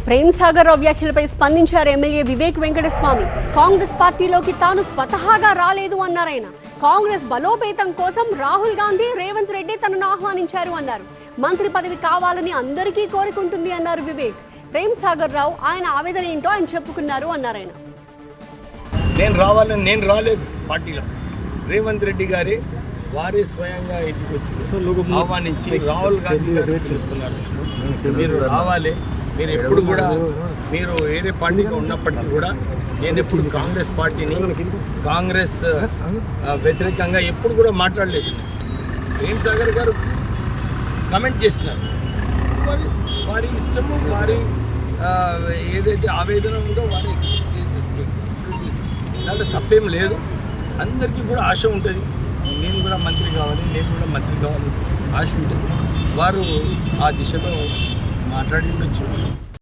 ప్రేమ్ సాగర్ రావు వ్యాఖ్యలపై స్పందించారు ఎమ్మెల్యే వివేక్ వెంకటస్వామి. కాంగ్రెస్ పార్టీలోకి తాను స్వతహాగా రాలేదు అన్నారాయన. కాంగ్రెస్ బలోపేతం కోసం రాహుల్ గాంధీ, రేవంత్ రెడ్డి తనను ఆహ్వానించారు అన్నారు. మంత్రి పదవి కావాలని అందరికీ కోరుకుంటుంది అన్నారు వివేక్. ప్రేమ్ సాగర్ రావు ఆయన ఆవేదన ఏంటో ఆయన చెప్పుకున్నారు అన్నారాయన. నేను రాలేదు పార్టీలో. రేవంత్ రెడ్డి గారి వారి స్వయంగా ఇంటికి వచ్చి ఆహ్వానించి రాహుల్ గాంధీ గారు పిలుస్తున్నారు. మీరు రావాలి, మీరు ఎప్పుడు కూడా మీరు వేరే పార్టీలో ఉన్నప్పటికీ కూడా నేను ఎప్పుడు కాంగ్రెస్ పార్టీని కాంగ్రెస్ వ్యతిరేకంగా ఎప్పుడు కూడా మాట్లాడలేదు. ప్రేమ్ సాగర్ గారు కమెంట్ చేస్తున్నారు, వారి ఇష్టము, వారి ఏదైతే ఆవేదన ఉందో వారి ఎక్స్ప్రెస్ చేస్తున్నారు. దాంట్లో తప్పేం లేదు. అందరికీ కూడా ఆశ ఉంటుంది, నేను కూడా మంత్రి కావాలి ఆశ ఉంటుంది. వారు ఆ దిశలో మాట్లాడి ఉండొచ్చు.